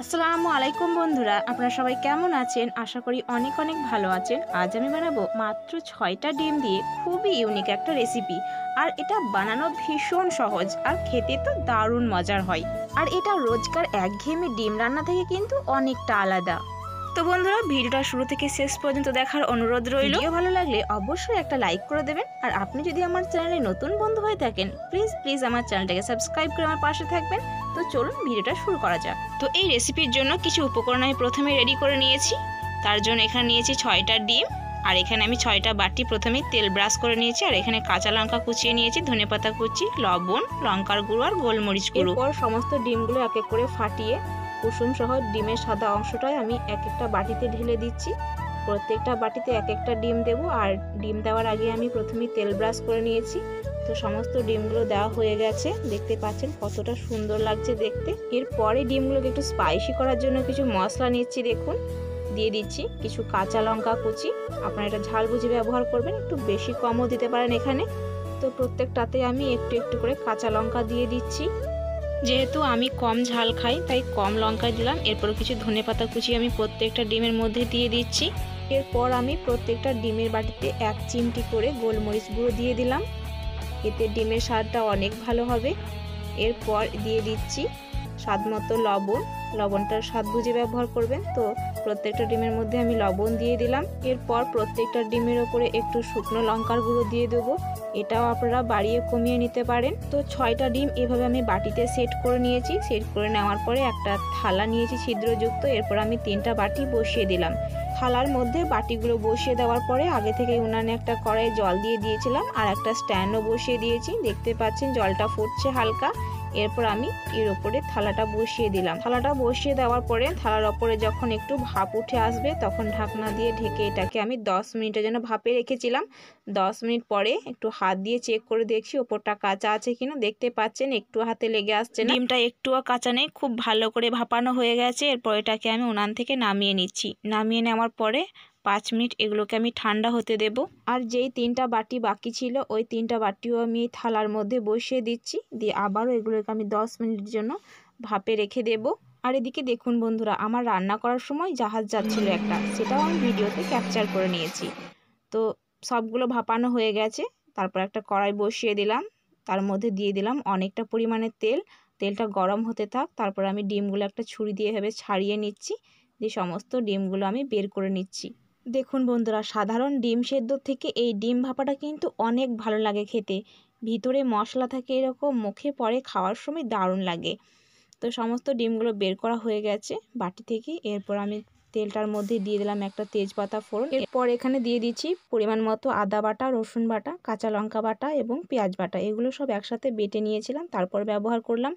আসসালামু আলাইকুম বন্ধুরা, আপনারা সবাই কেমন আছেন? আশা করি অনেক অনেক ভালো আছেন। আজ আমি বানাবো মাত্র 6টা ডিম দিয়ে খুবই ইউনিক একটা রেসিপি। আর এটা বানানো ভীষণ সহজ আর খেতে তো দারুণ মজার হয়। আর এটা রোজকার একঘেয়েমি ডিম রান্না থেকে কিন্তু অনেকটা আলাদা। তো বন্ধুরা, ভিডিওটা শুরু থেকে শেষ পর্যন্ত দেখার অনুরোধ রইল। ভিডিও ভালো লাগলে অবশ্যই একটা লাইক করে দেবেন। আর আপনি যদি আমার চ্যানেলে নতুন বন্ধু হয়ে থাকেন, প্লিজ আমার চ্যানেলটাকে সাবস্ক্রাইব করে আমার পাশে থাকবেন। তো চলুন ভিডিওটা শুরু করা যাক। তো এই রেসিপির জন্য কিছু উপকরণ আমি প্রথমে রেডি করে নিয়েছি। তার জন্য এখানে নিয়েছি 6টা ডিম, আর এখানে আমি 6টা বাটি প্রথমে তেল ব্রাশ করে নিয়েছি। আর এখানে কাঁচা লঙ্কা কুচিয়ে নিয়েছি, ধনেপাতা কুচি, লবণ, লঙ্কার গুঁড়ো আর গোলমরিচ গুঁড়ো। এরপর সমস্ত ডিমগুলো এক এক করে ফাটিয়ে কুসুম সহ ডিমের সাদা অংশটাই আমি এক একটা বাটিতে ঢেলে দিচ্ছি। প্রত্যেকটা বাটিতে এক একটা ডিম দেব। আর ডিম দেওয়ার আগে আমি প্রথমে তেল ব্রাশ করে নিয়েছি। তো সমস্ত ডিমগুলো দেওয়া হয়ে গেছে, দেখতে পাচ্ছেন কতটা সুন্দর লাগছে দেখতে। এরপরে ডিমগুলোকে একটু স্পাইসি করার জন্য কিছু মশলা নিচ্ছি। দেখুন, দিয়ে দিচ্ছি কিছু কাঁচা লঙ্কা কুচি। আপনারা এটা ঝাল বুঝে ব্যবহার করবেন, একটু বেশি কমও দিতে পারেন এখানে। তো প্রত্যেকটাতে আমি একটু একটু করে কাঁচা লঙ্কা দিয়ে দিচ্ছি। যেহেতু আমি কম ঝাল খাই তাই কম লঙ্কা দিলাম। এরপর কিছু ধনেপাতা কুচি আমি প্রত্যেকটা ডিমের মধ্যে দিয়ে দিচ্ছি। এরপর আমি প্রত্যেকটা ডিমের বাটিতে 1 চিমটি করে গোলমরিচ গুঁড়ো দিয়ে দিলাম, এতে ডিমের স্বাদটা অনেক ভালো হবে। এরপর দিয়ে দিচ্ছি স্বাদ মতো লবণ। লবণটার স্বাদ বুঝে ব্যবহার করবেন। তো প্রত্যেকটা ডিমের মধ্যে আমি লবণ দিয়ে দিলাম। এরপর প্রত্যেকটা ডিমের ওপরে একটু শুকনো লঙ্কার গুঁড়ো দিয়ে দেবো। এটাও আপনারা বাড়িয়ে কমিয়ে নিতে পারেন। তো 6টা ডিম এভাবে আমি বাটিতে সেট করে নিয়েছি। সেট করে নেওয়ার পরে একটা থালা নিয়েছি ছিদ্রযুক্ত। এরপর আমি 3টা বাটি বসিয়ে দিলাম। থালার মধ্যে বাটিগুলো বসিয়ে দেওয়ার পরে আগে থেকে উনানে একটা কড়াই জল দিয়ে দিয়েছিলাম, আর একটা স্ট্যান্ডও বসিয়ে দিয়েছি। দেখতে পাচ্ছেন জলটা ফুটছে হালকা। এরপর আমি এর ওপরে থালাটা বসিয়ে দিলাম। থালাটা বসিয়ে দেওয়ার পরে থালার ওপরে যখন একটু ভাপ উঠে আসবে তখন ঢাকনা দিয়ে ঢেকে এটাকে আমি 10 মিনিটের জন্য ভাপে রেখেছিলাম। 10 মিনিট পরে একটু হাত দিয়ে চেক করে দেখছি ওপরটা কাঁচা আছে কিনা। দেখতে পাচ্ছেন একটু হাতে লেগে আসছে না, ডিমটা একটুও কাঁচা নেই, খুব ভালো করে ভাপানো হয়ে গেছে। এরপর এটাকে আমি উনান থেকে নামিয়ে নিচ্ছি। নামিয়ে নেওয়ার পরে 5 মিনিট এগুলোকে আমি ঠান্ডা হতে দেব। আর যেই 3টা বাটি বাকি ছিল ওই 3টা বাটিও আমি থালার মধ্যে বসিয়ে দিচ্ছি। দিয়ে আবারও এগুলোকে আমি 10 মিনিটের জন্য ভাপে রেখে দেব। আর এদিকে দেখুন বন্ধুরা, আমার রান্না করার সময় জাহাজ যাচ্ছিল একটা, সেটাও আমি ভিডিওতে ক্যাপচার করে নিয়েছি। তো সবগুলো ভাপানো হয়ে গেছে। তারপর একটা কড়াই বসিয়ে দিলাম, তার মধ্যে দিয়ে দিলাম অনেকটা পরিমাণে তেল। তেলটা গরম হতে থাক। তারপর আমি ডিমগুলো একটা ছুরি দিয়ে এভাবে ছাড়িয়ে নিচ্ছি। দিয়ে সমস্ত ডিমগুলো আমি বের করে নিচ্ছি। দেখুন বন্ধুরা, সাধারণ ডিম সেদ্ধ থেকে এই ডিম ভাপাটা কিন্তু অনেক ভালো লাগে খেতে। ভিতরে মশলা থাকে এরকম, মুখে পড়ে খাওয়ার সময় দারুণ লাগে। তো সমস্ত ডিমগুলো বের করা হয়ে গেছে বাটি থেকে। এরপর আমি তেলটার মধ্যে দিয়ে দিলাম একটা তেজপাতা ফোড়ন। এরপর এখানে দিয়ে দিচ্ছি পরিমাণ মতো আদা বাটা, রসুন বাটা, কাঁচা লঙ্কা বাটা এবং পেঁয়াজ বাটা। এগুলো সব একসাথে বেটে নিয়েছিলাম, তারপর ব্যবহার করলাম।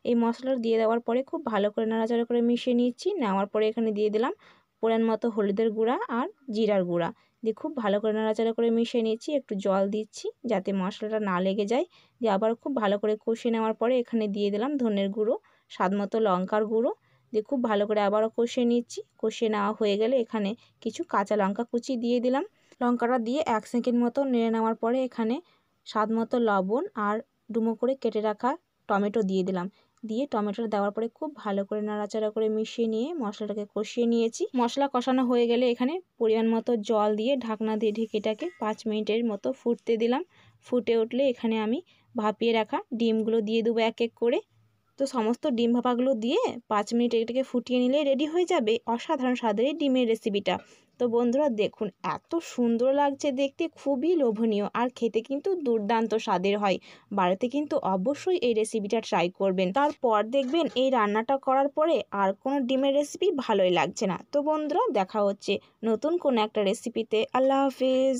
এই মশলা দিয়ে দেওয়ার পরে খুব ভালো করে নাড়াচাড়া করে মিশিয়ে নিচ্ছি। নেওয়ার পরে এখানে দিয়ে দিলাম পরিমাণ মতো হলুদের গুঁড়া আর জিরার গুঁড়া। দিয়ে খুব ভালো করে নাড়াচাড়া করে মিশিয়ে নিচ্ছি। একটু জল দিচ্ছি যাতে মশলাটা না লেগে যায়। দিয়ে আবার খুব ভালো করে কষিয়ে নেওয়ার পরে এখানে দিয়ে দিলাম ধনের গুঁড়ো, স্বাদ মতো লঙ্কার গুঁড়ো। দিয়ে খুব ভালো করে আবারও কষিয়ে নিচ্ছি। কষিয়ে নেওয়া হয়ে গেলে এখানে কিছু কাঁচা লঙ্কা কুচি দিয়ে দিলাম। লঙ্কাটা দিয়ে 1 সেকেন্ড মতো নেড়ে নেওয়ার পরে এখানে স্বাদ মতো লবণ আর ডুমো করে কেটে রাখা টমেটো দিয়ে দিলাম। দিয়ে টমেটোটা দেওয়ার পরে খুব ভালো করে নাড়াচাড়া করে মিশিয়ে নিয়ে মশলাটাকে কষিয়ে নিয়েছি। মশলা কষানো হয়ে গেলে এখানে পরিমাণ মতো জল দিয়ে ঢাকনা দিয়ে ঢেকে এটাকে 5 মিনিটের মতো ফুটতে দিলাম। ফুটে উঠলে এখানে আমি ভাপিয়ে রাখা ডিমগুলো দিয়ে দেবো এক এক করে। তো সমস্ত ডিম ভাপাগুলো দিয়ে 5 মিনিট এটাকে ফুটিয়ে নিলে রেডি হয়ে যাবে অসাধারণ স্বাদের এই ডিমের রেসিপিটা। তো বন্ধুরা দেখুন, এত সুন্দর লাগছে দেখতে, খুবই লোভনীয় আর খেতে কিন্তু দুর্দান্ত স্বাদের হয়। বাড়িতে কিন্তু অবশ্যই এই রেসিপিটা ট্রাই করবেন। তারপর দেখবেন এই রান্নাটা করার পরে আর কোনো ডিমের রেসিপি ভালোই লাগছে না। তো বন্ধুরা, দেখা হচ্ছে নতুন কোনো একটা রেসিপিতে। আল্লাহ হাফিজ।